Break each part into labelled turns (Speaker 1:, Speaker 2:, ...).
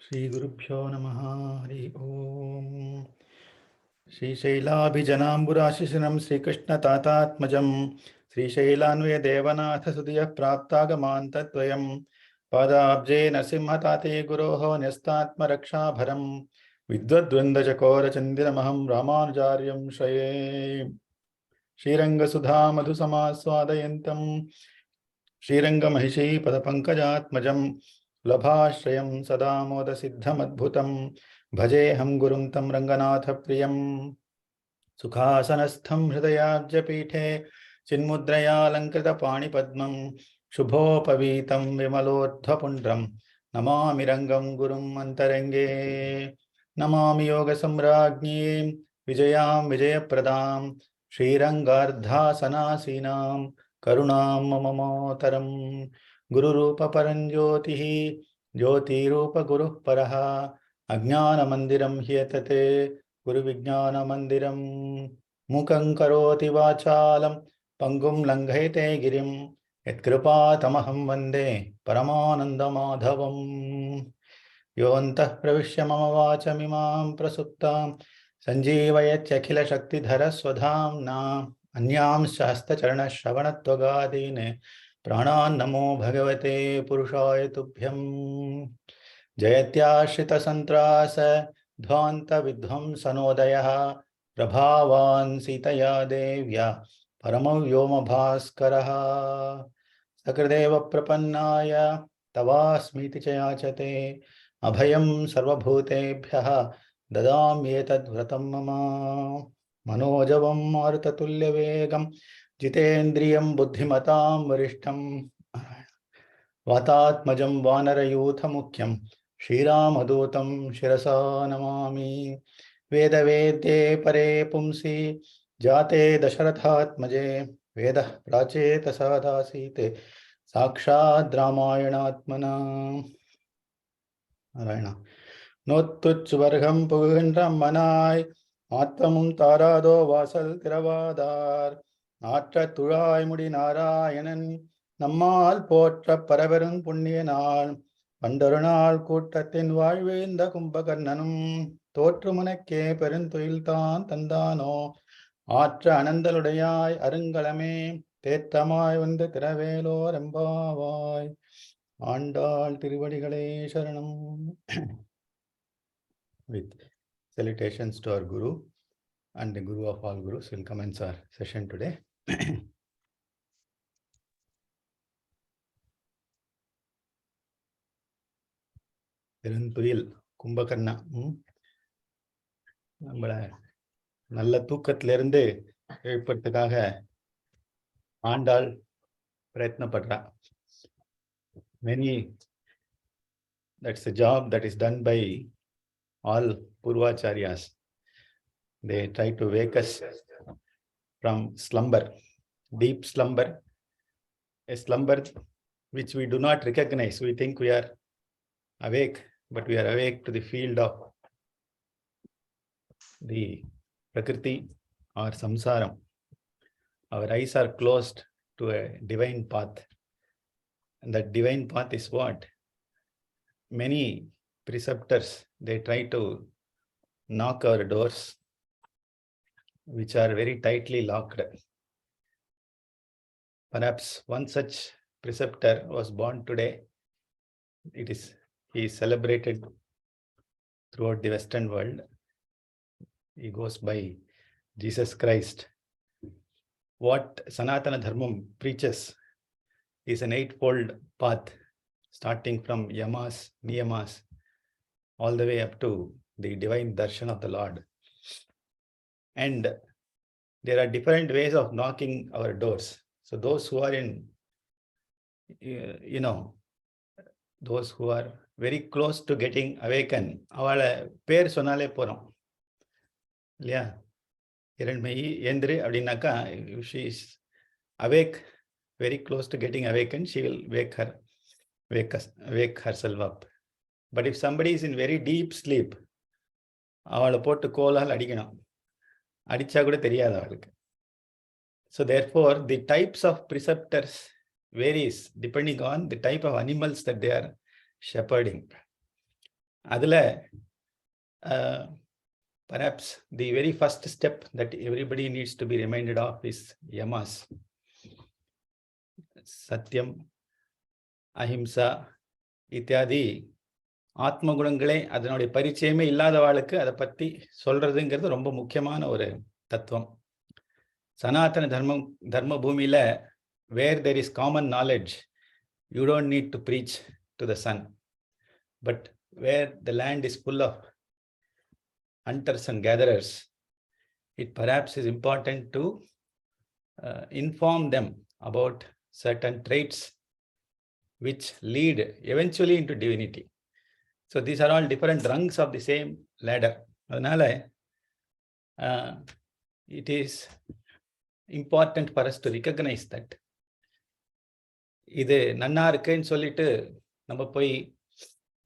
Speaker 1: Shri Gurubhyo Namaha Hari Om. Shri Shailaabhijanamburaṣiṣinam Sri Krishna Tatatmajam Sri Shailanvaya Devanatha Sudhya Praptagamantadvayam Padabje Narsimha Tate Guroho Nyastatma Raksha Bharam Vidvadvrinda Chakora Chandiramaham Ramanujaryam Shraye Shriranga Sudha Madhu Samaswadayantam Shriranga Mahishi Padapankajatmajam Labhashrayam Sadamoda Siddhamadbhutam Bhajeham Gurum Tam Ranganatha Priyam Sukhasanastham Hridayabjapithe Chinmudraya Lankrita Pani Padmam Shubhopavitam Vimalodhapundram Namami Rangam Gurum Antarenge Namami Yoga Samrajni Vijayam Vijayapradam Shrirangardha Sanasinam Karunam Mamamotaram Guru Rupa Paranjyotihi Jyoti Rupa Guru Paraha Ajnana Mandiram Hyetate Guru Vijnana Mandiram Mukhaṁ Karoti Vachalam Pangum Langhayate Girim Yatkripa Tamaham Vande Paramananda Madhavam Yovantah Pravishya Mama Vachamimam Prasuptam Sanjeevayachyakhila Shaktidhara Swadhamna Anyam Shasta Charana Shravanatvagādine Pranān Namo Bhagavate Purushaya Tubhyam Jayatyashrita Santrasa Dhvanta Vidhvam Sanodaya Prabhavan Sitaya Devya Paramavyoma Bhaskaraha Sakradeva Prapannaya Tavasmiti Chayachate Abhayam Sarvabhutebhyaha Dadamyetad Vratam Mama Manojavam Martatulya Vegam Jitendriyam Buddhimatam Varishtham Vatatmajam Vanarayutha Mukyam Shriram Shirasa Namami Veda Vedye Pare Pumsi Jate Dasharathatmaje Veda Pracheta Sadasite Sakshad Ramayanatmana Narayana Nottuchvargam Pugendram Manai Attamum Tarado Vasal Tiravadar Natra Turai Mudi Narayanan நம்மால் போற்ற பரவரும் புண்ணிய நாள் பண்டொரு நாள் கூட்டத்தின் வாழ்வேந்த கும்பகர்ணனும் தோற்றுமுனக்கே பெருந்துயில்தான் தந்தானோ ஆற்ற அனந்தலுடையாய் அருங்கலமே தேற்றமாய் வந்து திரவேலோர் எம்பாவாய் ஆண்டாள் திருவடிகளே சரணம். With salutations to our Guru and the Guru of all Gurus, will commence our session today. பெருந்துயில் Kumbhakarna நம்மள நல்ல தூக்கத்திலிருந்து எழுப்பறதுக்காக Andal பிரயத்னப்படுறா. That's a job that is done by all Purvacharyas. They try to wake us from slumber, deep slumber, a slumber which we do not recognize. We think we are awake, but we are awake to the field of the Prakriti or Samsaram. Our eyes are closed to a divine path. And that divine path is what? Many preceptors, they try to knock our doors, which are very tightly locked. Perhaps one such preceptor was born today. He is celebrated throughout the Western world. He goes by Jesus Christ. What Sanatana Dharmam preaches is an eightfold path, starting from Yamas, Niyamas, all the way up to the divine darshan of the Lord. And there are different ways of knocking our doors. So those who are in, those who are very close to getting awakened, அவளை பேர் சொன்னாலே போறோம் இல்லையா? இரண்மயி ஏந்திரு அப்படின்னாக்கா, if she is awake, very close to getting awakened, she will wake herself up. But if somebody is in very deep sleep, அவளை போட்டு கோலால் அடிக்கணும், அடிச்சா கூட தெரியாது அவளுக்கு. So therefore, the types of preceptors varies depending on the type of animals that they are shepherding. Adile, perhaps the very first step that everybody needs to be reminded of is yamas. Satyam, ahimsa, ityadi. ஆத்மகுணங்களே அதனுடைய பரிச்சயமே இல்லாதவாளுக்கு அதை பத்தி சொல்றதுங்கிறது ரொம்ப முக்கியமான ஒரு தத்துவம். சனாதன தர்ம பூமியில where there is common knowledge, you don't need to preach to the sun. But where the land is full of hunters and gatherers, it perhaps is important to inform them about certain traits which lead eventually into divinity. So these are all different rungs of the same ladder. Adanaala, it is important for us to recognize that. இது நன்னா இருக்குன்னு சொல்லிட்டு நம்ம போய்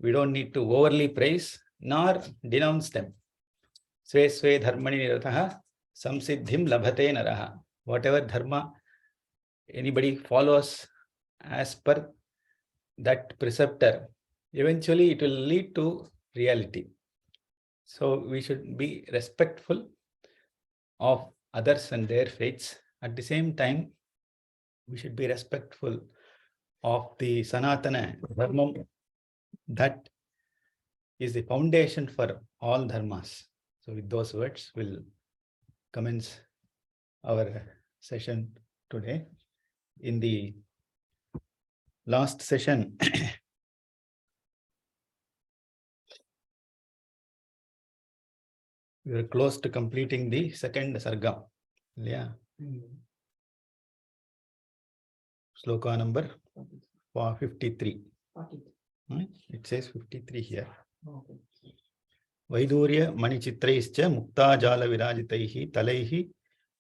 Speaker 1: we don't need to overly praise nor denounce them. Sve sve dharmani niratah samsiddhim labhate naraha. Whatever dharma anybody follows as per that preceptor, eventually it will lead to reality. So we should be respectful of others and their faiths. At the same time, we should be respectful of the Sanatana Dharmam that is the foundation for all dharmas. So with those words, we'll commence our session today. In the last session, we are close to completing the second sarga. Yeah. Sloka number 53. It says 53 here. Vaidurya manichitraischa mukta jala virajitaihi talaihi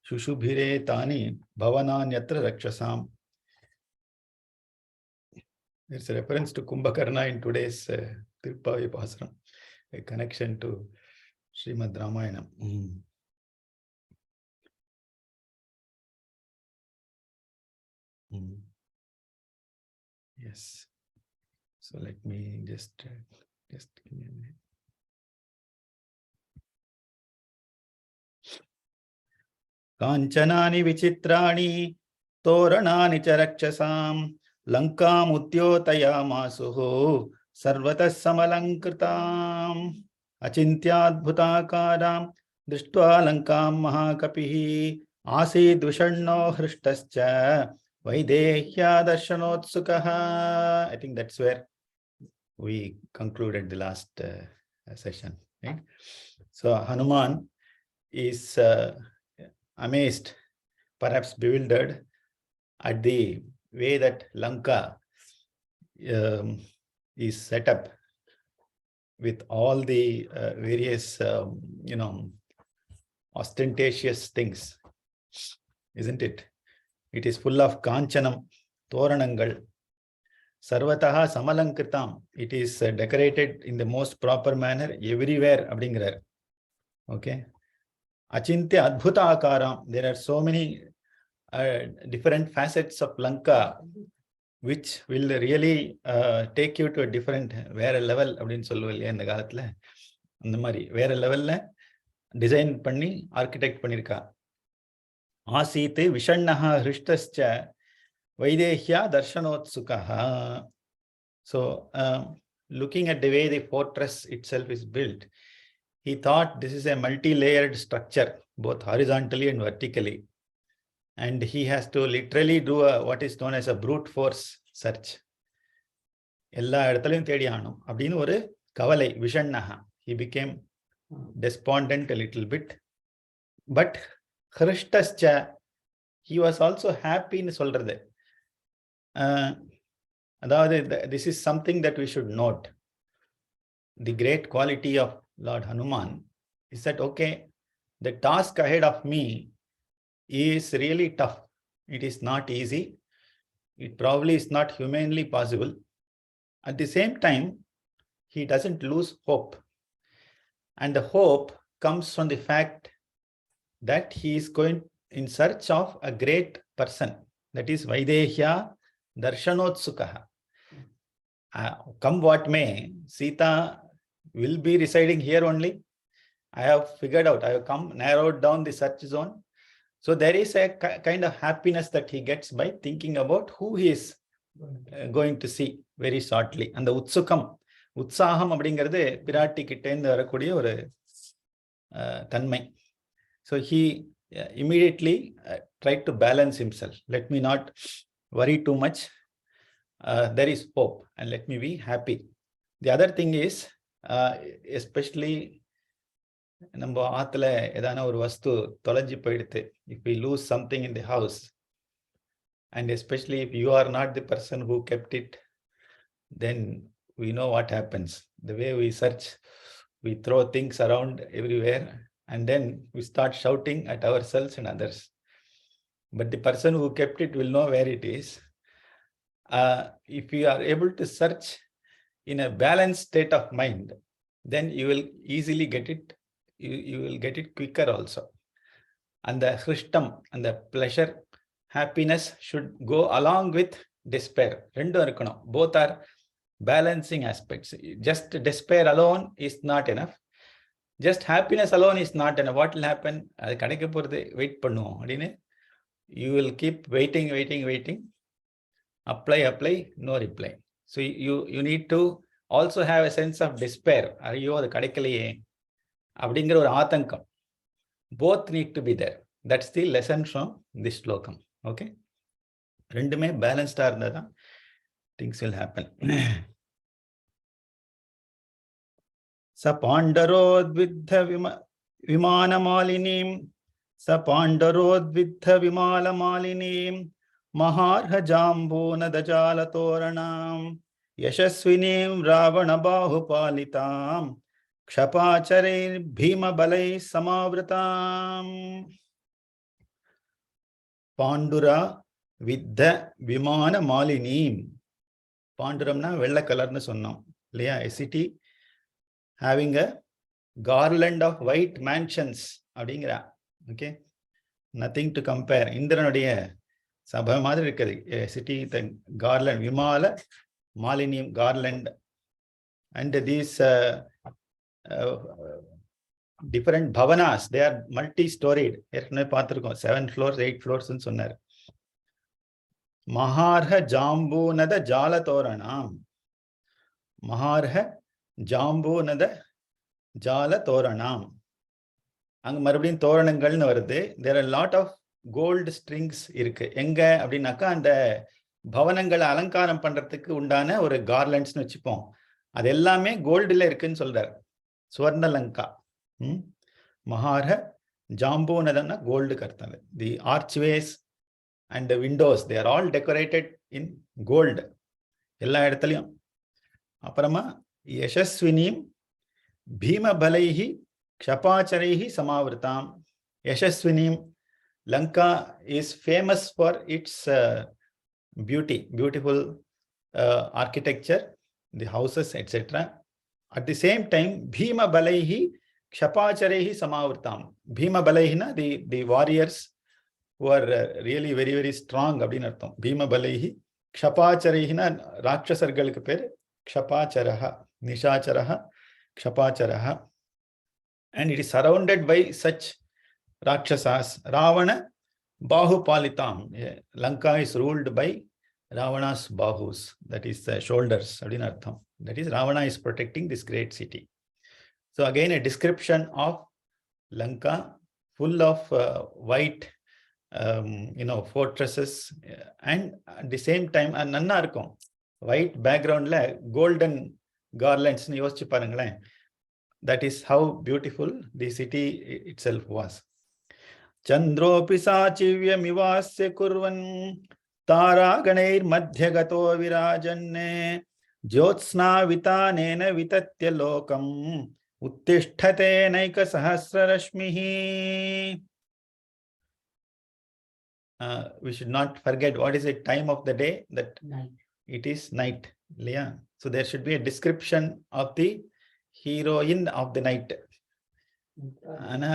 Speaker 1: shushubhire tani bhavananyatra rakshasam. There's a reference to Kumbhakarna in today's Tiruppavi Pasaram, a connection to Srimad Ramayana. Yes. So let me just give me a minute. Kanchanani vichitrani toranani cha rakshasam lankam utyotayamasuhu sarvatas samalankritam achintyaadbhutakaram drishtva lankam mahakapihi asid vishanno hristascha vaidehya darshanotsukaha. I think that's where we concluded the last session, right? So Hanuman is amazed, perhaps bewildered at the way that Lanka is set up with all the various, ostentatious things, isn't it? It is full of kanchanam, toranangal, sarvataha samalankritam. It is decorated in the most proper manner everywhere. Okay. Achintya adbhuta akaram. There are so many different facets of Lanka which will really take you to a different வேற level அப்படின்னு சொல்லுவல்லையா இந்த காலத்துல. அந்த மாதிரி வேற லெவல்ல design பண்ணி architect பண்ணியிருக்கா. ஆசீத் விஷண்ணஹா ஹிருஷ்டஸ்ச வைதேஹ்யா தர்ஷனோத்சுகஹா. So looking at the way the fortress itself is built, he thought this is a multi-layered structure, both horizontally and vertically. And he has to literally do what is known as a brute force search. எல்லா இடத்துலையும் தேடி ஆகணும் அப்படின்னு ஒரு கவலை, விஷண்ணஹா. He became despondent a little bit. But ஹிருஷ்டஸ்ச, he was also happy ன்னு சொல்றது. அதாவது this is something that we should note. The great quality of Lord Hanuman is that, okay, the task ahead of me is really tough. It is not easy. It probably is not humanly possible. At the same time, he doesn't lose hope. And the hope comes from the fact that he is going in search of a great person. That is Vaidehya Darshanotsukaha. Come what may, Sita will be residing here only. I have figured out, I have narrowed down the search zone. So there is a kind of happiness that he gets by thinking about who he is going to see very shortly. And the உற்சாகம் அப்படிங்கிறது பிராட்டி கிட்டேந்து வரக்கூடிய ஒரு தன்மை. So he immediately tried to balance himself. Let me not worry too much. There is hope and let me be happy. The other thing is, especially நம்ம ஆத்துல ஏதான ஒரு வஸ்து தொலைஞ்சு போயிடுது, if we lose something in the house, and especially if you are not the person who kept it, then we know what happens. The way we search, we throw things around everywhere, and then we start shouting at ourselves and others. But the person who kept it will know where it is. If you are able to search in a balanced state of mind, then you will easily get it. You will get it quicker also. And the Hrishtam and the pleasure, happiness should go along with despair. Both are balancing aspects. Just despair alone is not enough. Just happiness alone is not enough. What will happen? Wait பண்ணுவோம் அப்படின்னு. You will keep waiting. Apply, no reply. So you need to also have a sense of despair. ஐயோ அது கிடைக்கலையே அப்படிங்கிற ஒரு ஆதங்கம். Both need to be there. That's the lesson from this slokam. Okay? ரெண்டுமே பேலன்ஸ்டா இருந்தா தான் things will happen. Sa pandarodvidha vimanamalinim vimalamalinим maharha jambunadajala yashasvinim ravana bahupalitam kshapacharir bhima balai samavritam. Pandura vidha vimana malinim. Panduramna vella colornu sonnam இல்லையா? A city having a garland of white mansions அப்படிங்கிறா. Okay, nothing to compare. இந்திரனுடைய சபை மாதிரி இருக்குது. A city the garland, விமால மாலினியம் garland, and these different bhavanas, they are multi-storied. ஏற்கனவே பார்த்திருக்கோம், 7 floors 8 floors ன்னு சொன்னார். மகார்ஹ ஜாம்பூநத ஜாலதோரணாம். மகார்ஹ ஜாம்பூநத ஜாலதோரணாம். அங்க மறுபடியும் தோரணங்கள்னு வருது. There are a lot of gold strings இருக்கு. எங்க அப்படின்னாக்கா அந்த பவனங்களை அலங்காரம் பண்றதுக்கு உண்டான ஒரு கார்லண்ட்ஸ்னு வச்சுப்போம். அது எல்லாமே கோல்டுல இருக்குன்னு சொல்றாரு. சுவர்ணலங்கா. மகார்ஹ ஜாம்பூநதம்னா கோல்டுக்கு அர்த்தம். The archways and the windows, they are all decorated in gold. எல்லா இடத்துலயும். அப்புறமா யசஸ்வினிம் Bima பலைஹி க்ஷபாச்சரைஹி சமாவிருதாம். யசஸ்வினிம், Lanka is famous for its beautiful architecture, the houses, etc. At the same time, Bhima Balaihi Kshapacharehi Samavritam. Bhima Balaihina, the warriors who are really very, very strong. Bhima Balaihi Kshapachareihina Rakshasargalku per Kshapacharaha, Nishacharaha, Kshapacharaha. And it is surrounded by such Rakshasas. Ravana Bahupalitam. Lanka is ruled by Ravana's Bahus, that is the shoulders. That is, Ravana is protecting this great city. So again, a description of Lanka full of white fortresses, and at the same time நன்னா இருக்கும். White backgroundல golden garlands னு யோசிச்சு பாருங்களேன். That is how beautiful the city itself was. Chandropi sachivyamivasya kurvan taraganir madhyagato virajanne jyotsna vitanena vitatya lokam uttisthate naika sahasra rashmihi. We should not forget what is the time of the day. That night. It is night. Yeah. So there should be a description of the heroine of the night. ஆனா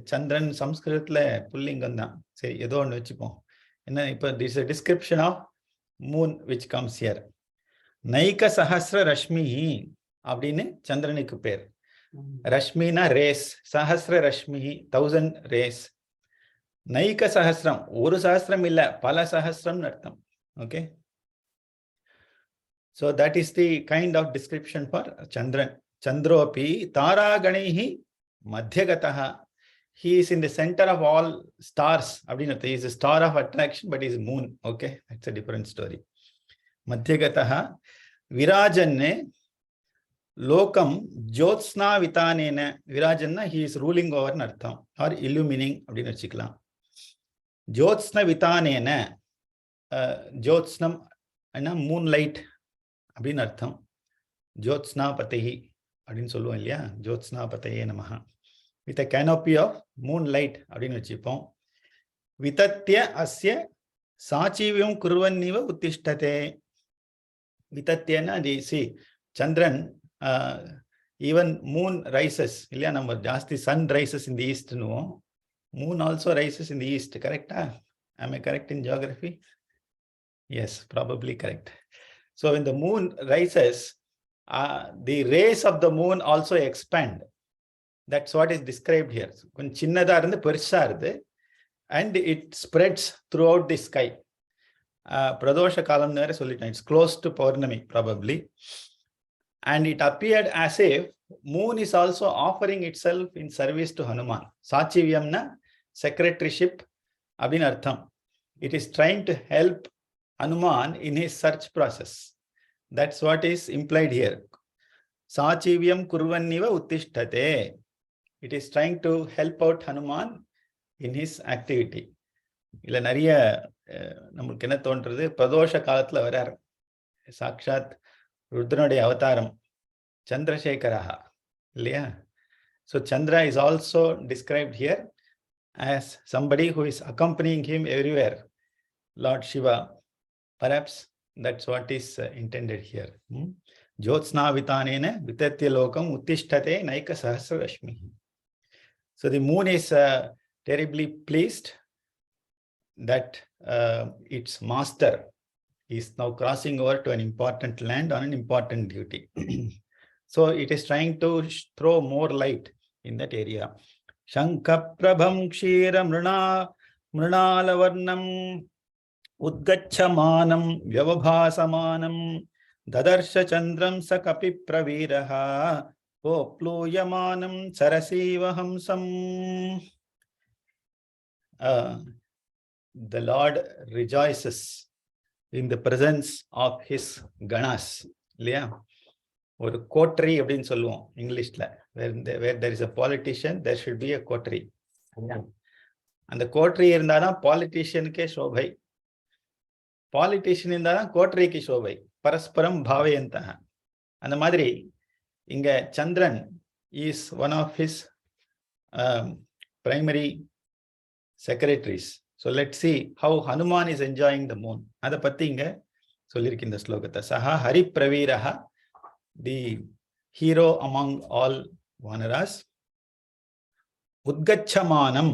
Speaker 1: சந்திரன் சம்ஸ்கிருதத்துல புல்லிங்கம் தான். சரி, ஏதோ ஒன்று வச்சுப்போம். என்ன இப்போ this a description of moon which comes here. நைக சஹஸ்ர ரஷ்மி அப்படின்னு சந்திரனுக்கு பேர். ரஷ்மினா ரேஸ், சஹஸ்ர ரஷ்மி 1000 ரேஸ். நைக சஹஸ்ரம் ஒரு சஹஸ்ரம் இல்ல, பல சஹஸ்ரம்னு அர்த்தம். Okay, so that is the kind of description for Chandran. Chandropi Taraganihi Madhyagataha. He is in the center of all stars. He is a star of attraction, but he is moon. Okay, that's a different story. Madhyagataha Virajanne Lokam Jyotsna Vitanena. Virajanna, he is ruling over Nartham or illumining. Jyotsna Vitanena. Jyotsnam and moonlight. அப்படின்னு அர்த்தம். ஜோத்ஸ்னா பதைஹி அப்படின்னு சொல்லுவோம் இல்லையா, ஜோத்ஸ்னா பதையே நமஹ. With a canopy of moon light அப்படின்னு வச்சுப்போம். விதத்ய அஸ்ய சாச்சீவியம் குர்வன்னிவ உத்திஷ்டதே. விதத்யனா சி சந்திரன், ஈவன் மூன் ரைசஸ் இல்லையா, நம்ம ஜாஸ்தி சன் ரைசஸ் இன் தி ஈஸ்ட்னுவோம், moon also rises in the east. கரெக்டா? Am I correct in geography? Yes, probably correct. So when the moon rises, the rays of the moon also expand. That's what is described here. கொஞ்சம் சின்னதா இருந்து பெருசா இருந்து, and it spreads throughout the sky. பிரதோஷ காலம் நேர சொல்லிட்டேன், it's close to Purnami probably. And it appeared as if moon is also offering itself in service to Hanuman. Sachivyamna secretaryship அப்படின்னு அர்த்தம். It is trying to help Hanuman in his search process. That's what is implied here. Sachivyam kurvanniva uttishtate. It is trying to help out Hanuman in his activity. இல்ல நிறைய நமக்கு என்ன தோன்றது, பிரதோஷ காலத்துல வரார் சாக்ஷாத் ருத்ரனுடைய அவதாரம் சந்திரசேகரஹா இல்லையா. So Chandra is also described here as somebody who is accompanying him everywhere. Lord Shiva. Perhaps that's what is intended here. Jyotsna vitanena vitatya lokam uttishtate naika sahasra rashmi. So the moon is terribly pleased that its master is now crossing over to an important land on an important duty. So it is trying to throw more light in that area. Shankha prabham kshira mrunalavarnam Udgachamanam Vyavabhasamanam Dadarsha Chandram Sakapi Praviraha Popluyamanam Sarasiva Hamsam. The Lord rejoices in the presence of his Ganas. இல்லையா, ஒரு கோட்டரி அப்படின்னு சொல்லுவோம் இங்கிலீஷ்ல. where there is a politician, there should be a coterie. அந்த கோட்டரி இருந்தாதான் பாலிட்டிஷியனுக்கே சோபை, politician இருந்தாதான் கோட்டரிக்கு சோபை. பரஸ்பரம் பாவயந்தக. அந்த மாதிரி இங்க சந்திரன் is one of his primary secretaries. So let's see how Hanuman is enjoying the moon. அதை பத்தி இங்க சொல்லியிருக்கு இந்த ஸ்லோகத்தை. சஹா Hari பிரவீரஹ, the hero among all vanaras. உத்கச்சமானம்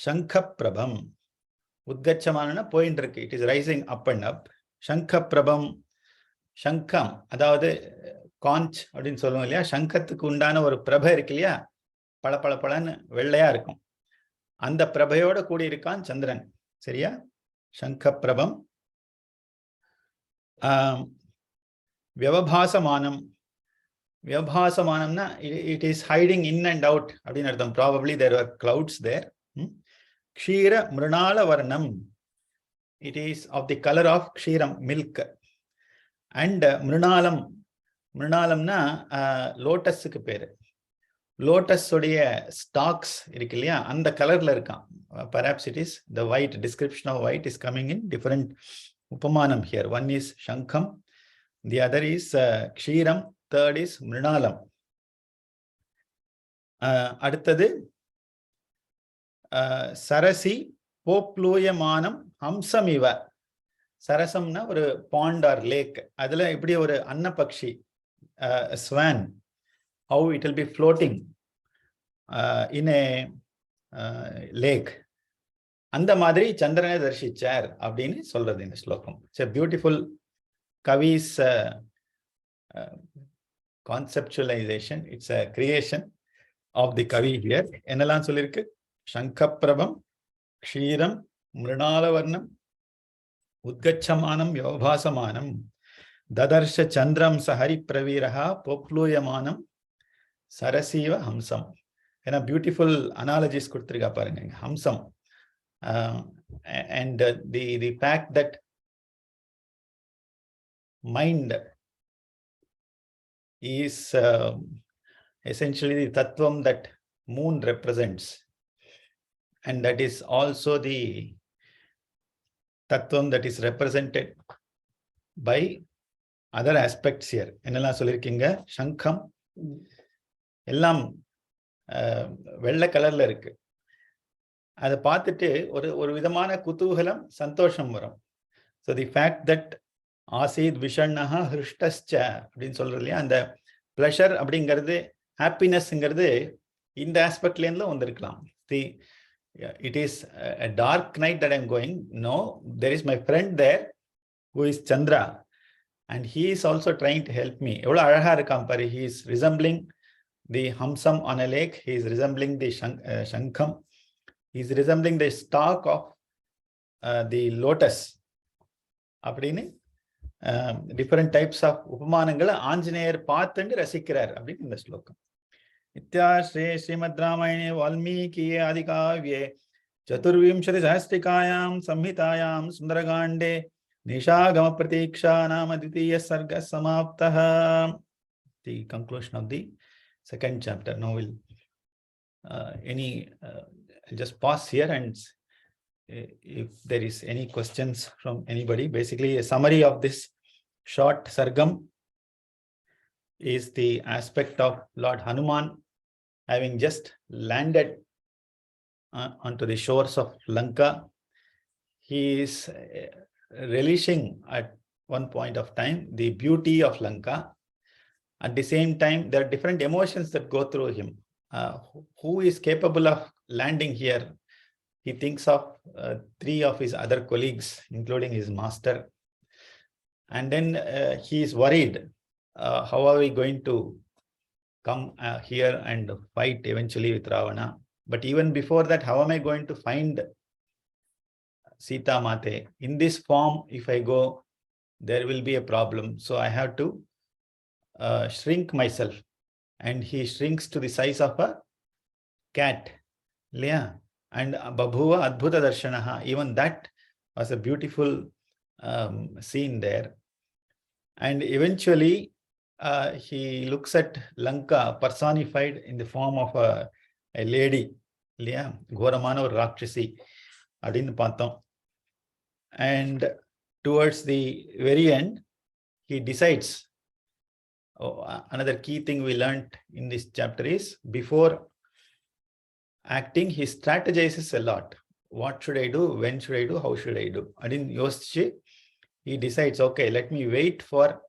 Speaker 1: சங்க பிரபம். உத்கச்சமான போயிட்டு இருக்கு, it is rising up and up. சங்க பிரபம், சங்கம் அதாவது காஞ்ச் அப்படின்னு சொல்லுவோம் இல்லையா, சங்கத்துக்கு உண்டான ஒரு பிரபை இருக்கு இல்லையா, பல பல பலன்னு வெள்ளையா இருக்கும், அந்த பிரபையோட கூடி இருக்கான் சந்திரன். சரியா? சங்க பிரபம். வியவபாசமானம், வியவபாசமானம்னா it is hiding in and out அப்படின்னு அர்த்தம். Probably there are clouds there. Kshira Mrunala Varnam. It is of the color of Kshiram, milk. And Mrunalam. Mrunalamna lotus க்கு பேரு. Lotus உடைய stalks இருக்கு இல்லையா, அந்த கலர்ல இருக்கான். Perhaps it is the white. Description of white is coming in different upamanam here. One is Shankam, the other is Kshiram, third is Mrunalam. அடுத்தது சரசி போப்ளூயமானம் ஹம்சமிவ. சரசம்னா ஒரு பாண்ட் ஆர் லேக், அதுல இப்படி ஒரு அன்னபக்ஷி swan, how it will be floating in a lake, அந்த மாதிரி சந்திரனை தரிசிச்சார் அப்படின்னு சொல்றது இந்த ஸ்லோகம். இட்ஸ் எ பியூட்டிஃபுல் கவிஸ் conceptualization. It's a creation of the Kavi here. என்னெல்லாம் சொல்லிருக்கு? சங்கப்பிரபம், க்ஷீரம், மிருணாலவர்ணம், உத்கச்சமானம், யோபாசமானம், ததர்ஷ சந்திரம் சஹரி பிரவீரஹா, பொப்ளூயமானம், சரசீவ ஹம்சம். ஏன்னா பியூட்டிஃபுல் அனாலஜிஸ் கொடுத்துருக்கா பாருங்க. ஹம்சம். And the fact that mind is essentially the tattvam that moon represents, and that is also the tattvam that is represented by other aspects here. என்னெல்லாம் சொல்லிருக்கீங்க? சங்கம் எல்லாம் வெள்ளை கலர்ல இருக்கு. அதை பார்த்துட்டு ஒரு விதமான குதூகலம், சந்தோஷம் வரும். So the fact that ஆசீத் விஷண்ணஹா ஹிருஷ்டஸ்ச அப்படின்னு சொல்றது இல்லையா, அந்த பிளஷர் அப்படிங்கிறது, ஹாப்பினஸ்ங்கிறது இந்த ஆஸ்பெக்ட்லேருந்து வந்திருக்கலாம். It is a dark night that I'm going. No, there is my friend there who is Chandra, and he is also trying to help me. எவ்வளோ அழகா இருக்கான் பாரு. He is resembling the hamsam on a lake. He is resembling the shankham. He is resembling the stalk of the lotus. அப்படின்னு different types of உபமானங்களை Anjaneyar பார்த்துட்டு ரசிக்கிறார் அப்படின்னு இந்த ஸ்லோகம். இத்தியாஸ்ரே ஸ்ரீமத் ராமாயணே வால்மீகியே ஆதிகாவ்யே சதுர்விம்சதி சஹஸ்ரிகாயாம் சம்ஹிதாயாம் சுந்தரகாண்டே நிஷாகம பிரதீக்ஷா நாம த்விதீய சர்க சமாப்தः. The conclusion of the second chapter. Now we'll I'll just pause here, and if there is any questions from anybody. Basically, a summary of this short sargam is the aspect of Lord Hanuman having just landed onto the shores of Lanka. He is relishing at one point of time the beauty of Lanka. At the same time, there are different emotions that go through him. Who is capable of landing here? He thinks of 3 of his other colleagues, including his master. And then he is worried. How are we going to come here and fight eventually with Ravana? But even before that, how am I going to find Sita Mate? In this form, if I go, there will be a problem. So I have to shrink myself. And he shrinks to the size of a cat. Yeah. And Babhuva Adbhuta Darshanaha, even that was a beautiful scene there. And eventually he looks at Lanka personified in the form of a lady. Yeah, Ghoramana or Rakshasi. Adin Patham. And towards the very end, he decides. Another key thing we learned in this chapter is, before acting, he strategizes a lot. What should I do? When should I do? How should I do? Adin Yoschi, he decides, okay, let me wait for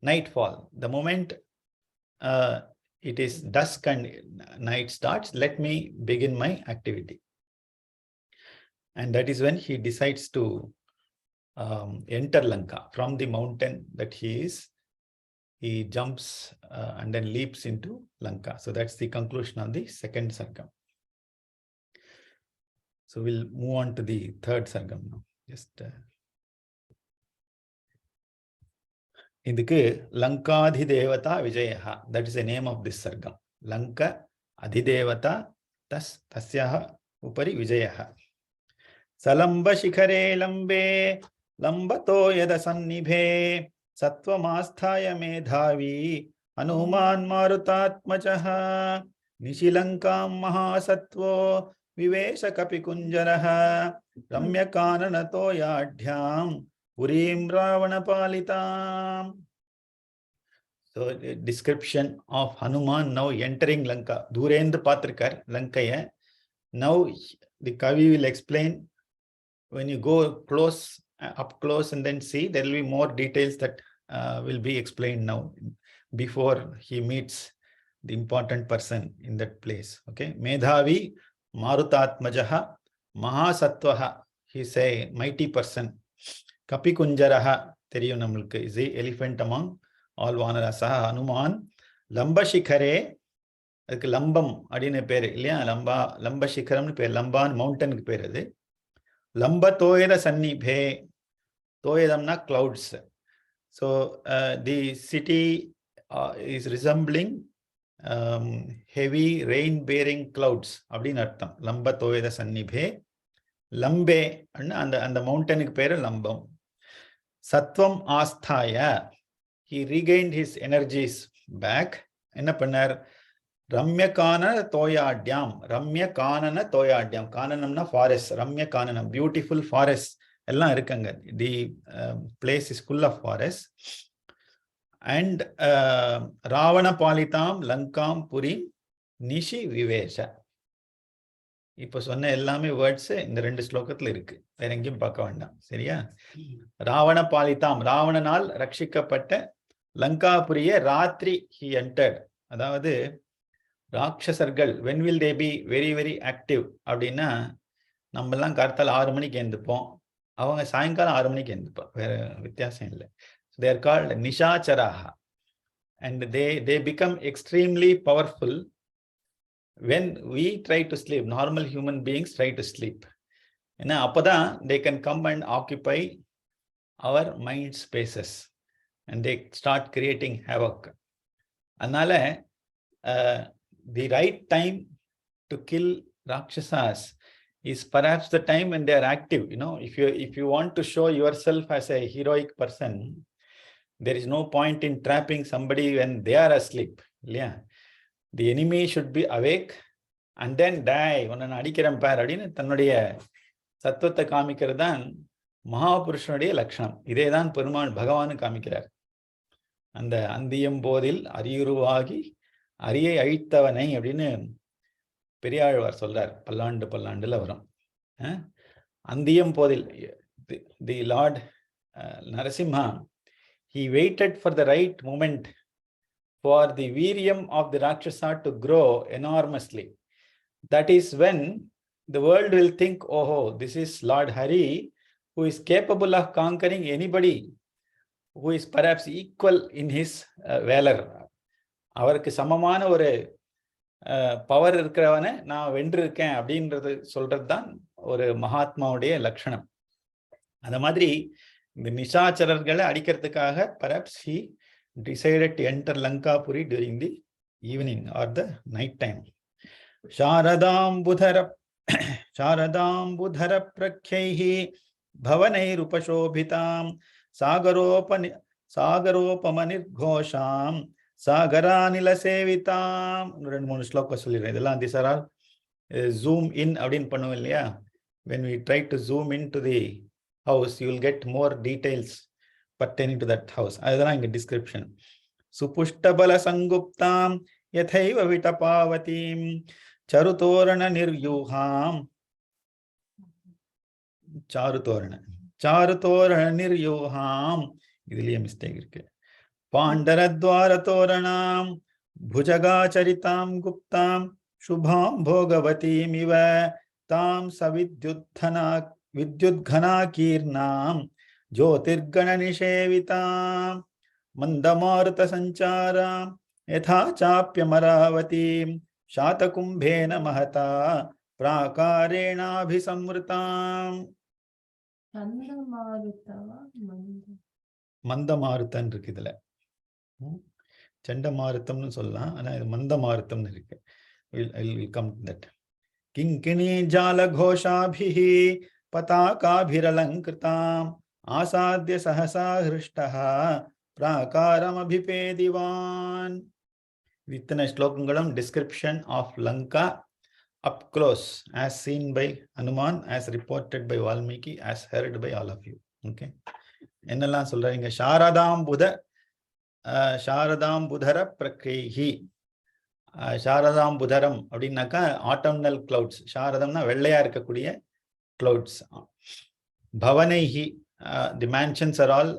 Speaker 1: nightfall. The moment it is dusk and night starts, let me begin my activity. And that is when he decides to enter Lanka from the mountain that he is. He jumps and then leaps into Lanka. So that's the conclusion of the second sargam. So we'll move on to the third sargam now. Just indike Lankadhidevata Vijayaha. That is the name of this sargam. Lanka Adhidevata tasyaha upari Vijayaha. Salamba shikhare lambe lambato yada sannibhe Satvamastaya medhavi Hanuman marutatmajaha Nishilankam mahasatvo Vivesha kapikunjaraha Ramyakananato yadhyam Purim Ravana palitam. So the description of Hanuman now entering Lanka. Durendra Patrikar Lankaya. Now the Kavi will explain, when you go close, up close and then see, there will be more details that will be explained now before he meets the important person in that place. Okay. Medhavi Marutatmajaha Mahasatvaha. He is a mighty person. Kapikunjaraha Theriyum namalukku is the elephant among all Vanarasaha. Hanuman லம்பசிகரே, அதுக்கு லம்பம் அப்படின்னு பேரு இல்லையா? லம்பசிகரம்னு பேர், லம்பான் மவுண்டனுக்கு பேர் அது. லம்பதோயத சந்நிபே, தோயதம்னா clouds. So the city is resembling heavy rain bearing clouds அப்படின்னு அர்த்தம். லம்பதோயத சந்நிபே, லம்பே அந்த அந்த மவுண்டனுக்கு பேரு லம்பம். சத்வம் ஆஸ்தாய, he regained his energies back. என்ன பண்ணார்? ரம்ய கானன தோயாட்யாம், ரம்ய கானன தோயாட்யாம், கானனம்னா ஃபாரஸ்ட், ரம்ய கானனம் பியூட்டிஃபுல் ஃபாரஸ்ட் எல்லாம் இருக்குங்க. The place is full of forest. And ராவண பாலிதாம் லங்காம் புரி நிஷி விவேஷ. இப்ப சொன்ன எல்லாமே வேர்ட்ஸ் இந்த 2 ஸ்லோகத்துல இருக்கு, வேற எங்கேயும் பார்க்க வேண்டாம். சரியா? ராவண பாலிதாம், ராவணனால் ரட்சிக்கப்பட்ட, லங்காபுரிய ராத்திரி he entered. அதாவது ராட்சசர்கள் when will they be very very active அப்படின்னா, நம்ம எல்லாம் கார்த்தால 6 மணிக்கு எழுந்துப்போம், அவங்க சாயங்காலம் 6 மணிக்கு எழுந்துப்போம், வேற வித்தியாசம் இல்லை. they are called nishacharaha and they become extremely powerful when we try to sleep. Normal human beings try to sleep. ஏன்னா அப்பதான் they can come and occupy our mind spaces and they start creating havoc. அதனால the right time to kill rakshasas is perhaps the time when they are active. You know, if you want to show yourself as a heroic person, there is no point in trapping somebody when they are asleep. Yeah, the enemy should be awake and then die. உன்னை அடிக்கிறேன் பார் அப்படின்னு தன்னுடைய சத்துவத்தை காமிக்கிறது தான் மகாபுருஷனுடைய லட்சணம். இதே தான் பெருமாள் பகவானு காமிக்கிறார். அந்த அந்தியம் போதில் அரியுருவாகி அரியை அழித்தவனை அப்படின்னு பெரியாழ்வார் சொல்றார். பல்லாண்டுல வரும். அந்தியம் போதில், the Lord Narasimha, he waited for the right moment for the வீரியம் of the rakshasa to grow enormously. That is when the world will think, oh, this is Lord Hari who is capable of conquering anybody who is perhaps equal in his valor. அவருக்கு சமமான ஒரு power இருக்கிறவனை நான் வென்றிருக்கேன் அப்படின்றது சொல்றது தான் ஒரு மகாத்மாவுடைய லட்சணம். அந்த மாதிரி இந்த நிஷாச்சரர்களை அடிக்கிறதுக்காக perhaps he decided to enter Lankapuri during the evening or the night time. शारदाम्बुधर प्रख्यैः भवनैरुपशोभितां सागरोपमनिर्घोषां சாகராநிலசேவிதாம். 2-3 ஸ்லோகம் சொல்லிடுறேன். இதெல்லாம் these are all zoom in அப்படின்னு பண்ணுவோம் இல்லையா? when we try to zoom into the house you will get more details pertaining to that house. அதெல்லாம் இங்க description. சுபுஷ்டபல சங்குப்தாம் யதைவ விடபாவதீம் சருதோரண நிர்யூஹாம், சாருதோரண நிர்யூஹாம், இதுலயே mistake இருக்கு. பாண்டரத்வார தோரணாம் புஜகாச்சரிதாம் குப்தாம் சுபாம் போகவதீம் இவ தாம் வித்யுத்கணாகீர்ணாம் ஜோதிர்கண நிஷேவிதாம் மந்தமாருத சஞ்சாராம் யதா சாப்யமராவதீம் சாதகும்பேன மஹதா பிராகாரேணாபிசம்ருதாம். மந்தமாருத்தன் இருக்கு இதுல. சண்டமாருத்தம்னு சொல்லலாம், ஆனா இது மந்தமாருத்தம்னு இருக்கு. will come to that. கிங்கிணி ஜாலகோஷாபிஹ பதாகாபிரலங்கிருதாம் ஆசாத்ய சஹசா ஹிருஷ்டஹ பிராகாரமபிபேதிவான். இத்தனை ஸ்லோகங்களும் description of Lanka up close as seen by Hanuman, as reported by Valmiki, as heard by all of you. Okay, என்னெல்லாம் சொல்றீங்க? சாரதாம்புதர பிரக்ரேஹி. சாரதாம்புதரம் அப்படின்னாக்கா ஆட்டம்னல் கிளவுட்ஸ். சாரதம்னா வெள்ளையா இருக்கக்கூடிய கிளவுட்ஸ். பவனைஹி, the mansions are all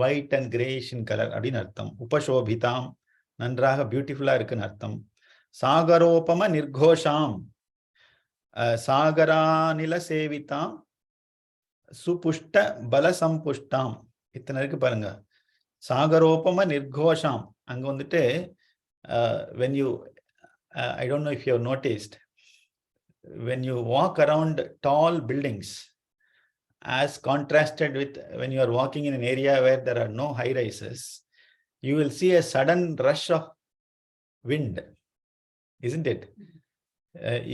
Speaker 1: white and greyish in colour அப்படின்னு அர்த்தம். உபசோபிதாம், நன்றாக பியூட்டிஃபுல்லா இருக்குன்னு அர்த்தம். சாகரோபம நிர்கோஷாம், சாகராநில சேவிதாம், சுபுஷ்ட பலசம்புஷ்டாம். இத்தனை இருக்கு பாருங்க. சாகரோபம நிர்கோஷாம், அங்க வந்துட்டு when you, I don't know if you have noticed, when you walk around tall buildings, as contrasted with when you are walking in an area where there are no high rises, you will see a sudden rush of wind, isn't it?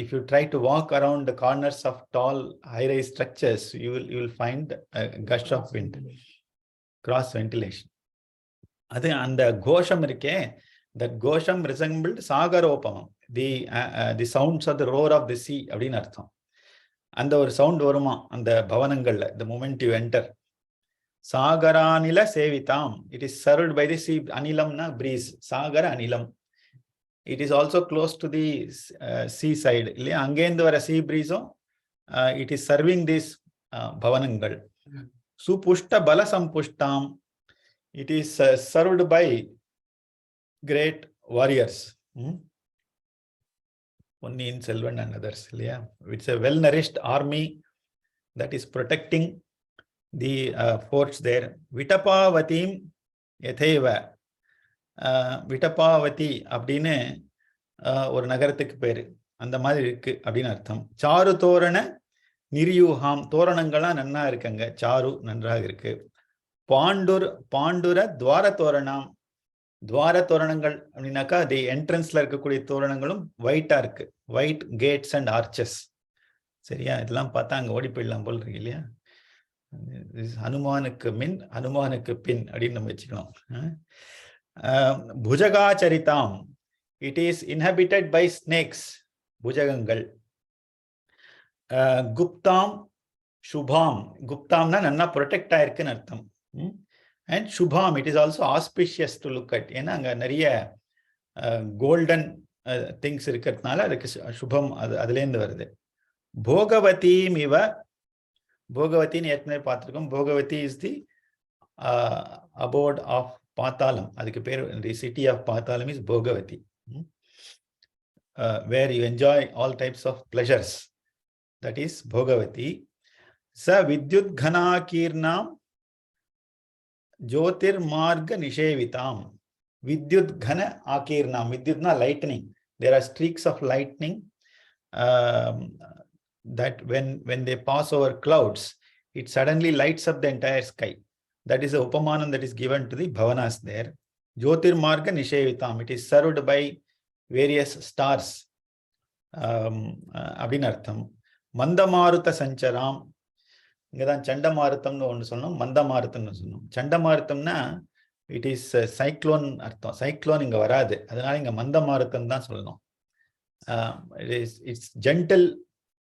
Speaker 1: If you try to walk around the corners of tall high-rise structures, you will find a gush of wind, cross ventilation. அது அந்த கோஷம் இருக்கே, that கோஷம் resembled சாகரோபமம், the sounds of the roar of the sea அப்படின்னு அர்த்தம். அந்த ஒரு sound வருமா அந்த பவனங்கள்ல, the moment you enter. சாகரானில சேவிதாம், it is served by the sea. அனிலம்னா breeze, Sagara அனிலம். It is also close to the seaside. இல்லையா, அங்கேருந்து வர sea breeze, it is serving these பவனங்கள். சுபுஷ்ட பல சம்புஷ்டாம், it is served by great warriors. Ponniyin Selvan and others. இல்லையா, it's a well-nourished army that is protecting the forts there. Vitapavatim yatheva. விட்டபாவதி அப்படின்னு ஒரு நகரத்துக்கு பேரு, அந்த மாதிரி இருக்கு அப்படின்னு அர்த்தம். சாரு தோரண நிரியூகாம், தோரணங்கள்லாம் நன்னா இருக்குங்க, சாரு நன்றாக இருக்கு. பாண்டுர துவார தோரணம், துவார தோரணங்கள் அப்படின்னாக்கா தி என்ட்ரன்ஸ்ல இருக்கக்கூடிய தோரணங்களும் ஒயிட்டா இருக்கு, ஒயிட் கேட்ஸ் அண்ட் ஆர்ச்சஸ். சரியா, இதெல்லாம் பார்த்தா அங்க ஓடி போயிடலாம் போல் இருக்கு இல்லையா. ஹனுமானுக்கு மின் ஹனுமானுக்கு பின் அப்படின்னு நம்ம வச்சுக்கணும். புஜகாச்சரிதாம், it is inhabited by snakes, புஜகங்கள். குப்தாம் Shubham, குப்தாம்னா நல்லா ப்ரொடெக்ட் ஆயிருக்குன்னு அர்த்தம். அண்ட் சுபாம், it is also auspicious to look at, ஏன்னா அங்க நிறைய கோல்டன் திங்ஸ் இருக்கிறதுனால அதுக்கு சுபம், அதுலேருந்து வருது. போகவதீம் இவ, போகவத்தின்னு ஏற்கனவே பார்த்துருக்கோம். Bhogavati is the abode of Patalam, அதுக்கு பேர் the city of Patalam is Bhogavati, where you enjoy all types of pleasures, that is Bhogavati. Sa vidyut ghanakirnam jyotir marga nishevitam, vidyut ghana akirnam, vidyut na lightning, there are streaks of lightning that when they pass over clouds, it suddenly lights up the entire sky. That is the upamanam that is given to the bhavanas there. Jyotir marga nishevitam, it is served by various stars. அப்படின்னு அர்த்தம். மந்தமாருத்த சஞ்சராம், இங்கதான் சண்டமாருத்தம்னு ஒன்று சொன்னோம், மந்தமாருத்தம்னு சொன்னோம். சண்டமாருத்தம்னா it is cyclone அர்த்தம், cyclone இங்க வராது, அதனால இங்க மந்தமாருத்தம் தான் சொல்லணும். It's gentle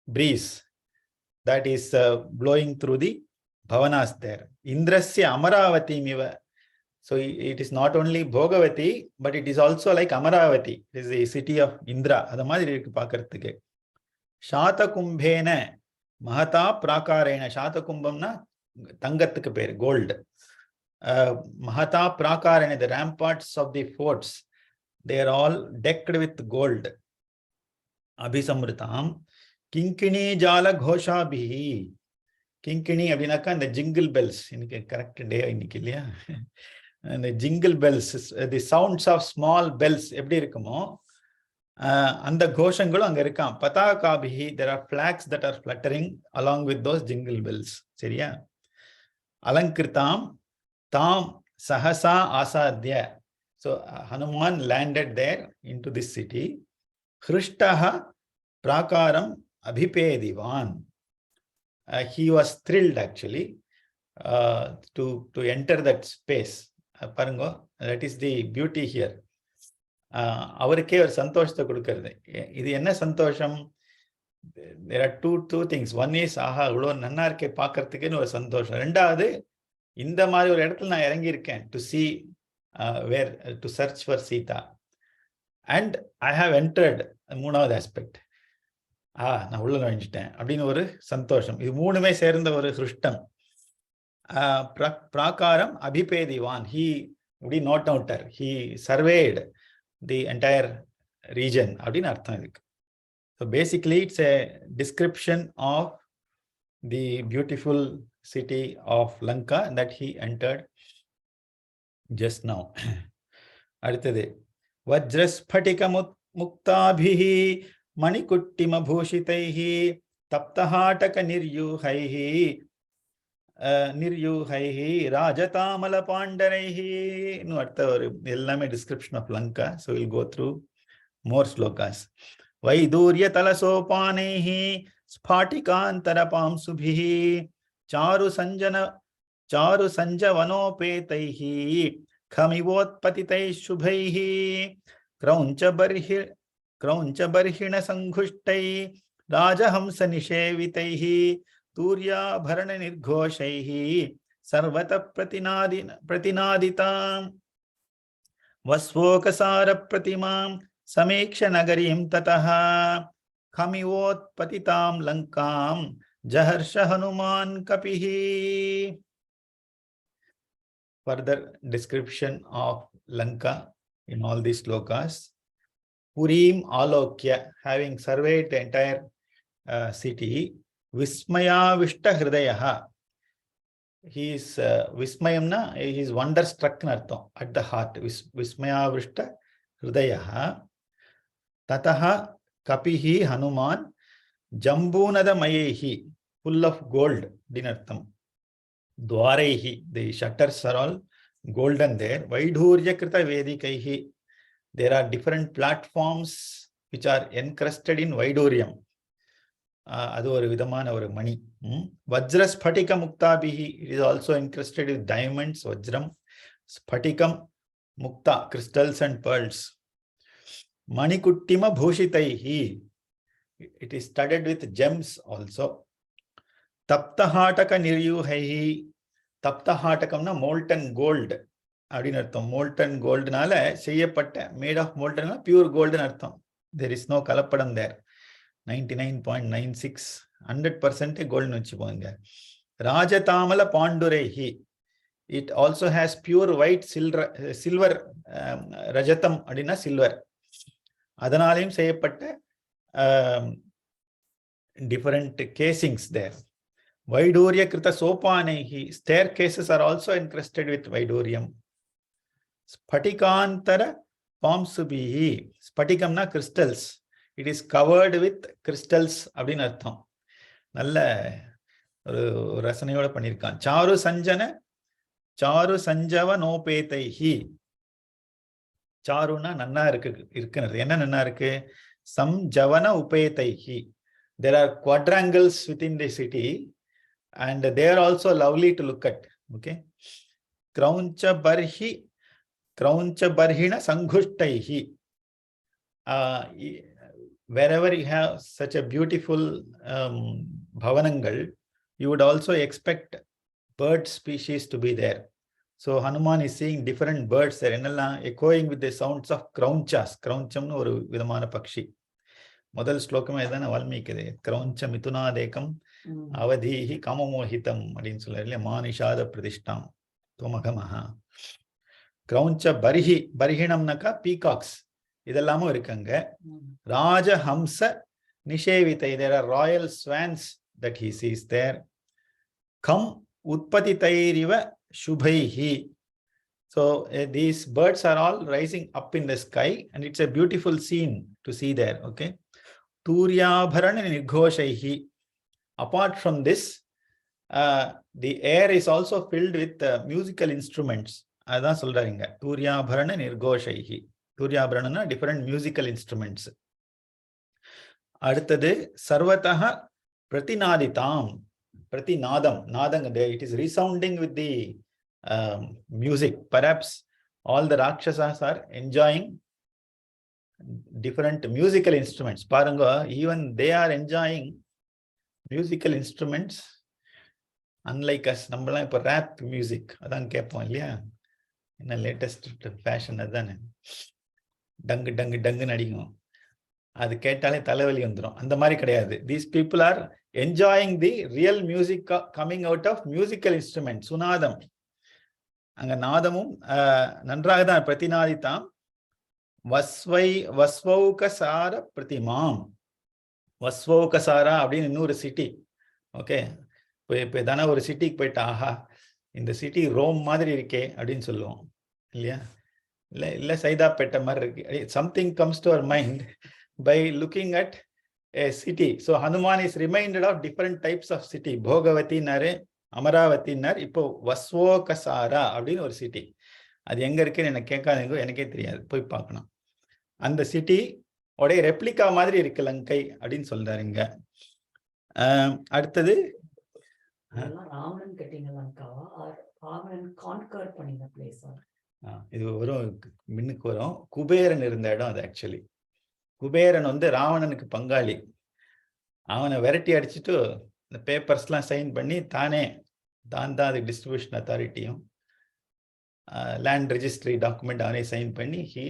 Speaker 1: breeze that is blowing through the bhavanas there. Indrasya Amaravati miva. So it is not only Bhogavati, but it is also like Amaravati. It is the city of Indra. அது மாதிரி இருக்கு பார்க்கறதுக்கு. Shatakumbhena Mahata Prakarena. Shatakumbamna தங்கத்துக்கு பேர், gold. Mahata Prakarena, the ramparts of the forts, they are all decked with gold. Abhisamritam Kinkini Jala Ghoshabhi. கிங்கிணி அப்படின்னாக்கா இந்த jingle bells, இன்னைக்கு கரெக்ட் டே இன்னைக்கு இல்லையா, இந்த jingle bells, the sounds of small bells எப்படி இருக்குமோ அந்த கோஷங்களும் அங்க இருக்காம். பதாகாபிஹி, there are flags that are fluttering along with those jingle bells. சரியா. அலங்கிருதாம் தாம் சஹசா ஆசாத்ய. So Hanuman landed there into this city. Hrushtaha prakaram abhipedivan. He was thrilled actually to enter that space. பாருங்க, that is the beauty here. அவருக்கே ஒரு சந்தோஷத்தை கொடுக்கிறது. இது என்ன சந்தோஷம்? There are two things. One is, ஆஹா இவ்வளோ நன்னா இருக்கே பார்க்கறதுக்குன்னு ஒரு சந்தோஷம். ரெண்டாவது, இந்த மாதிரி ஒரு இடத்துல நான் இறங்கியிருக்கேன், to see where to search for Sita, and I have entered. மூணாவது ஆஸ்பெக்ட், நான் உள்ள நுழைஞ்சிட்டேன் அப்படின்னு ஒரு சந்தோஷம். இது மூணுமே சேர்ந்த ஒரு ஹிருஷ்டம். பிராகாரம் அபிபேதிவான், he note outer, he surveyed the entire region அப்படின்னு அர்த்தம் இதுக்கு. So basically it's a description of the beautiful city of Lanka that he entered just now. அடுத்தது, वज्रस्फटिक मुक्ताभिः मणिकुट्टिमभूषितैः तप्तहाटक निर्यूहैः निर्यूहैः राजतामलपाण्डरैः இன்னும் அடுத்த ஒரு எல்லாமே description of Lanka. So we'll go through more slokas. वैदूर्य तलसोपानैः स्फाटिकान्तरपांसुभिः चारु संजवनोपेतैः खमिवोत्पतितैः शुभैः क्रौञ्च बर्हिणसङ्घुष्टैः राजहंस निषेवितैः तूर्याभरण निर्घोषैः सर्वतः प्रतिनादितां वस्वोकसार प्रतिमां समीक्ष नगरीं ततः खमिवोत्पतितां लंकां जहर्ष Hanuman कपिः. Further description of Lanka in all these slokas. Purim Alokya, having surveyed the entire city, Vismaya Vishta Hridayaha. He is Vismayamna, he is wonderstruck at the heart. Vismaya Vishta Hridayaha. Tataha Kapihi Hanuman Jambunada Mayehi, full of gold, dinartham. Dwarehi, the shutters are all golden there. Vaidhurya Krita Vedikaihi, there are different platforms which are encrusted in Vaidurium. அது ஒரு விதமான ஒரு மணி. வஜ்ர ஸ்படிக முக்தாபிஹி, it is also encrusted with diamonds, vajram. Spadikam mukta, crystals and pearls. Manikuttima bhushitaihi, it is studded with gems also. Taptahataka niryuhaihi, taptahatakam molten gold அப்படின்னு அர்த்தம். molten goldனால செய்யப்பட்ட, made of molten, pure gold ன்னு அர்த்தம். There is no கலப்படம் there. 99.96 100% gold ன்னு வச்சுப்போங்க. ராஜதாமல பாண்டுரேஹி, it also has pure white silver, ரஜதம் அப்படின்னா silver, அதனாலையும் செய்யப்பட்ட different casings there. Vaidurya krita sopanehi, staircases are also encrusted with Vaidurium. Spatikantara pamsubihi, spatikamna crystals, it is covered with crystals அப்படின்னு அர்த்தம். நல்ல ஒரு ரசனையோட பண்ணியிருக்கான். Sir சஞ்சவனோபேதைஹி, சாருனா நன்னா இருக்குன்னு, என்ன நன்னா இருக்கு? சம்ஜவன உபேதைஹி, there are quadrangles within the city and they are also lovely to look at. Okay. Krauncha barhina sanghuštaihi, wherever you have such a beautiful bhavanangal, you would also expect bird species to be there. So Hanuman is seeing different birds there, enella echoing with the sounds of kraunchas. Krauncham oru vidhamana pakshi. முதல் ஸ்லோகமே தானே வால்மீகிது. கிரௌஞ்ச மிதுனாதேகம் அவதீஹி காமமோஹிதம் அப்படின்னு சொல்றாரு இல்லையா? மானிஷாத பிரதிஷ்டாம் துவமகமஹா. Krauncha பரிஹிணம்னாக்கா peacocks, இதெல்லாமும் இருக்குங்க. ராஜஹம்ச நிஷேவிதை, there are royal swans that he sees there. கம் உத்பதிதைரிவ சுபைஹி, so these birds are all rising up in the sky and it's a beautiful scene to see there. Okay. Turyabharana nirghoshaihi, apart from this, the air is also filled with musical instruments. அதான் சொல்றாங்க turyabharana nirghoshaihi. turyabharana different musical instruments. அடுத்தது sarvataha pratinaditam, pratinadam, nadam, it is resounding with the music. Perhaps all the rakshasas are enjoying different musical instruments. Paranga, even they are enjoying musical instruments unlike us. நம்மலாம் இப்ப rap music அதான் கேட்போம் இல்லையா? என்ன latest fashion அதுதானே, டங்கு டங்கு டங்குன்னு அடிக்கும், அது கேட்டாலே தலைவலி வந்துடும். அந்த மாதிரி கிடையாது. These people are enjoying the real music coming out of musical instruments. சுனாதம், அங்க நாதமும் நன்றாக தான். பிரதிநாதித்தாம் வஸ்வௌகசார பிரதிமாம், வஸ்வௌகசாரா அப்படின்னு இன்னொரு சிட்டி. ஓகே, இப்போ தானே ஒரு சிட்டிக்கு போயிட்டா, ஆஹா இந்த சிட்டி ரோம் மாதிரி இருக்கே அப்படின்னு சொல்லுவோம் இல்லையா? இல்ல சைதாப்பேட்டை மாதிரி இருக்கு. Something comes to our mind by looking at a city. So Hanuman is reminded of different types of city. Bhogavatiன்னாரு, அமராவதின்னார், இப்போ வஸ்வோகசாரா அப்படின்னு ஒரு சிட்டி. அது எங்க இருக்குன்னு எனக்கு கேட்காதீங்க, எனக்கே தெரியாது, போய் பார்க்கணும். அந்த சிட்டி உடைய ரெப்ளிகா மாதிரி இருக்கு லங்கை அப்படின்னு சொல்றாருங்க. அடுத்தது
Speaker 2: ராவணன் கட்டின லங்காவா ராவணன் கான்கர் பண்ணின பிளேஸா?
Speaker 1: இது வரும், மின்னுக்கு வரும். குபேரன் இருந்த இடம் அது. ஆக்சுவலி குபேரன் வந்து ராவணனுக்கு பங்காளி. அவனை விரட்டி அடிச்சுட்டு இந்த பேப்பர்ஸ்லாம் சைன் பண்ணி தானே தான் அது டிஸ்ட்ரிபியூஷன் அத்தாரிட்டியும் லேண்ட் ரெஜிஸ்ட்ரி டாக்குமெண்ட் அவனே சைன் பண்ணி he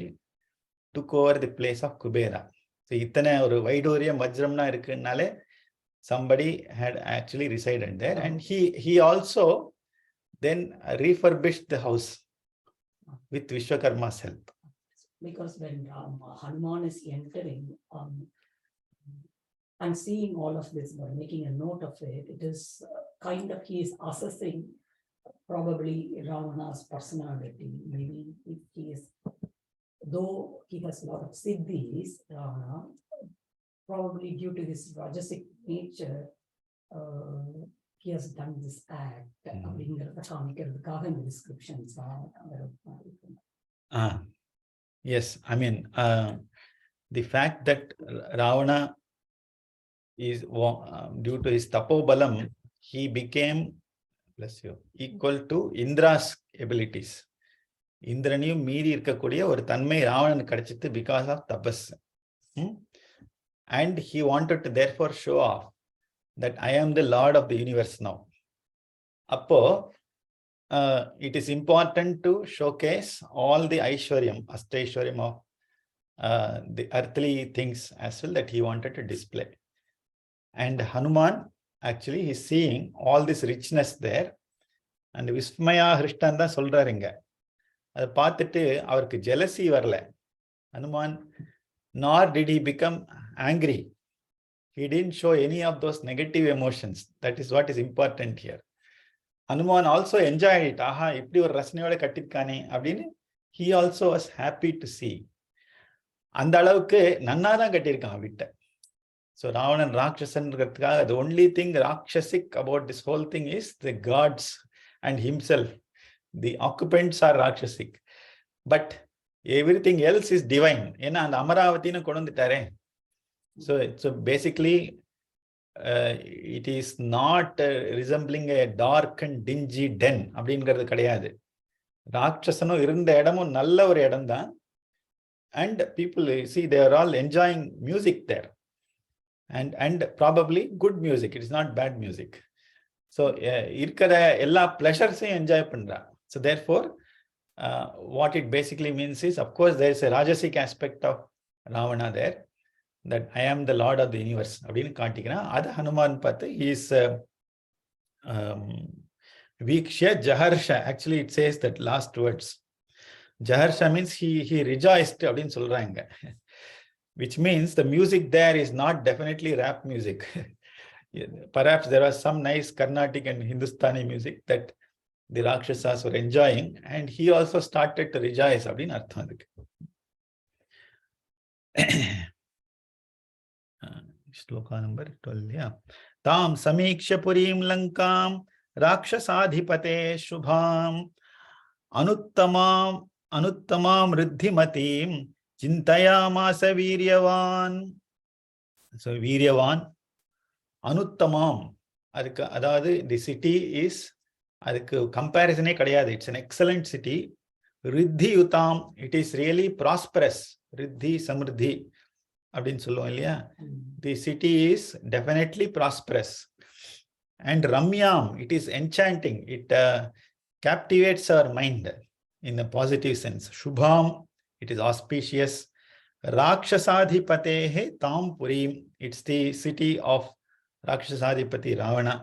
Speaker 1: took over the place of Kubera. So இத்தனை ஒரு வைடூரியம் வஜ்ரம்னா இருக்குன்னாலே somebody had actually resided there, and he also then refurbished the house with Vishwakarma's help.
Speaker 2: Because when Hanuman is entering and seeing all of this, but making a note of it, it is kind of he is assessing probably Ravana's personality. Maybe if he is, though he has a lot of siddhis, Ravana, probably due to his rajasic nature, he has done this act. அப்படிங்கிறத காமிக்கிறதுக்காக இந்த descriptions
Speaker 1: Yes, I mean the fact that Ravana is due to his tapobalam, he became, bless you, equal to Indra's abilities. இந்திரனையும் மீறி இருக்கக்கூடிய ஒரு தன்மை ராவணனுக்கு கிடைச்சிட்டு because of tapas. And he wanted to therefore show off that I am the Lord of the universe now. Appo it is important to showcase all the Aishwaryam, Ashtaishwaryam of the earthly things as well that he wanted to display. And Hanuman actually is seeing all this richness there. And Vismaya Hrishtanda சொல்றாருங்க. அதை பார்த்துட்டு அவருக்கு jealousy வரல Hanuman, nor did he become angry. He didn't show any of those negative emotions. That is what is important here. Hanuman also enjoyed it. Aha, இப்படி ஒரு ரசனையோட கட்டிருக்கானே அப்படின்னு he also was happy to see. அந்த அளவுக்கு நன்னாதான் கட்டியிருக்கான் விட்ட. So Ravanan ராட்சசன்றதுக்காக the only thing rakshasic about this whole thing is the gods and himself. The occupants are rakshasic, but everything else is divine. ஏன்னா அந்த அமராவதினு கொண்டு வந்துட்டாரே. So basically it is not resembling a dark and dingy den அப்படிங்கிறது கிடையாது. ராட்சசனும் இருந்த இடமும் நல்ல ஒரு இடம் தான். And people see they are all enjoying music there, and probably good music. It is not bad music. So இருக்கிற எல்லா pleasuresையும் enjoy பண்றா. So therefore what it basically means is, of course there is a rajasic aspect of Ravana there, that I am the Lord of the universe அப்படின்னு காட்டிக்கிறான். அது ஹனுமான் பார்த்து he is Vikshya Jaharsha. Actually it says that last words. Jaharsha means he rejoiced அப்படின்னு சொல்றாங்க. Which means the music there is not definitely rap music. Perhaps there was some nice Carnatic and Hindustani music that the Rakshasas were enjoying, and he also started to rejoice அப்படின்னு அர்த்தம் அதுக்கு. Shloka number 12. Yeah. Tam samiksha purim lankam rakshasadhipate shubham anuttamam riddhimatim chintayamasa viryavan. So viryavan anuttamam, அதுக்கு அதாவது the city is, அதுக்கு கம்பேரிசனே கிடையாது. It's an excellent city. Riddhi utam, it is really prosperous. Riddhi samriddhi அப்படின்னு சொல்லுவோம் இல்லையா? The city is definitely prosperous. And Ramyam, it is enchanting. It captivates our mind in a positive sense. Shubham, it is auspicious. Rakshasadhipatehe tam purim, it's the city of Rakshasadhipati Ravana.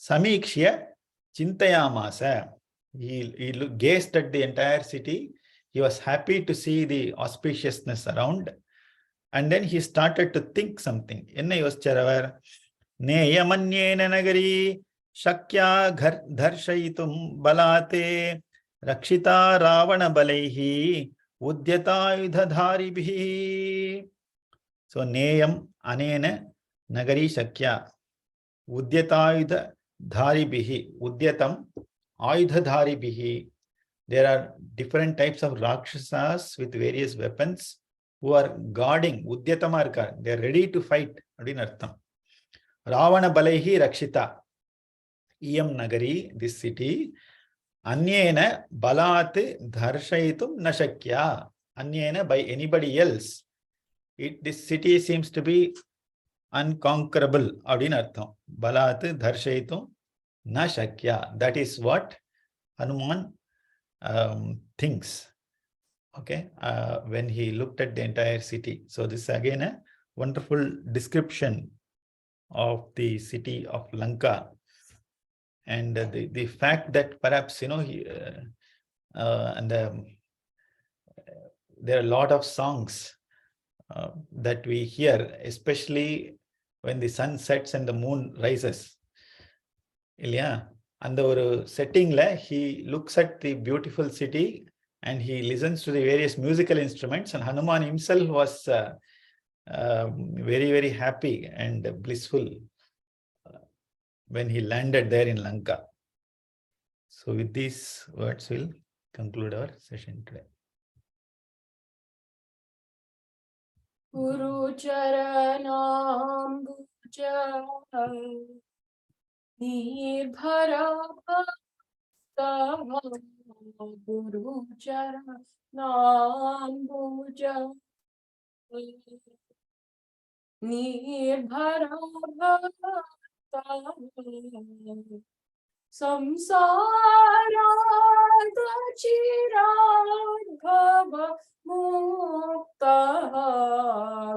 Speaker 1: Samikshya chintayamasa, he gazed at the entire city. He was happy to see the auspiciousness around. And then he started to think something. என்ன யோசிச்சார்? நேயமன்யேன Nagari Sakya தர்ஷயிதும் பலாதே Rakshitha Ravana பலைஹி Udyatayudhadharibhi. So neyam anena nagari shakya. Udyatayudhadharibihi. Udyatam ayudhadharibihi. There are different types of rakshasas with various weapons who are guarding. Udyatama irukar. They are ready to fight. Adin artham. Ravana balaihi rakshita. Iyam nagari, this city. Anyena balat dharshayitum nashakya. Anyena, by anybody else. This city seems to be unconquerable. Adin artham. Balat dharshayitum nashakya. That is what Hanuman thinks. Okay, when he looked at the entire city. So this is again a wonderful description of the city of Lanka. And the fact that perhaps, there are a lot of songs that we hear, especially when the sun sets and the moon rises. Ilya, and the setting, he looks at the beautiful city and he listens to the various musical instruments, and Hanuman himself was very, very happy and blissful when he landed there in Lanka. So with these words, we'll conclude our session today.
Speaker 3: Guru Charanam Buja Nirbhara Bhakta Guru Charanam Buja Nirbhara Bhakta Samsarada Chirabhava Mukta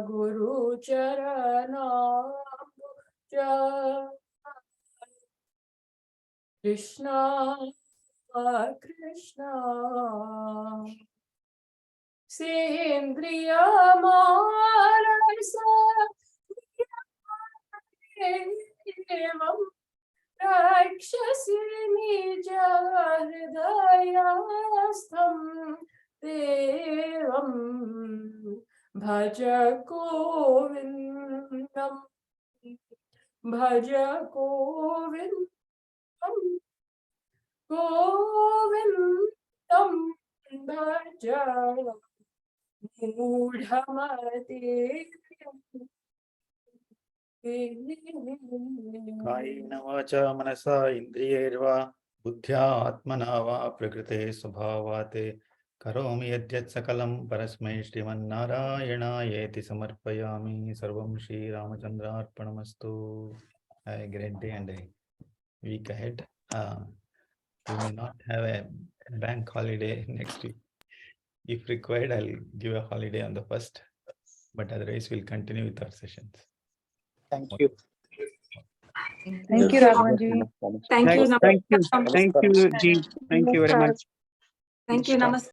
Speaker 3: Guru Charanam Buja Krishna Krishna Sendriya Marasa Evam Rakshasi Nija Hridayastham Devam Bhaja Govindam Bhaja Govindam Govindam Bhaja Mudhamate
Speaker 1: Kaina vacha manasa indriyerva buddhya atmana va prakrite swabhavate karomi yadyat sakalam parasmai shriman narayanaayeti samarpayami sarvam Shri Ramachandra arpanamastu. Have a great day and a week ahead. We may not have a bank holiday next week. If required, I'll give a holiday on the 1st, but otherwise we'll continue with our sessions.
Speaker 4: Thank you.
Speaker 5: Thank you, Raghuvanji.
Speaker 6: Thank you.
Speaker 4: Thank you, Ji. Thank you very much.
Speaker 6: Thank you. Namaste.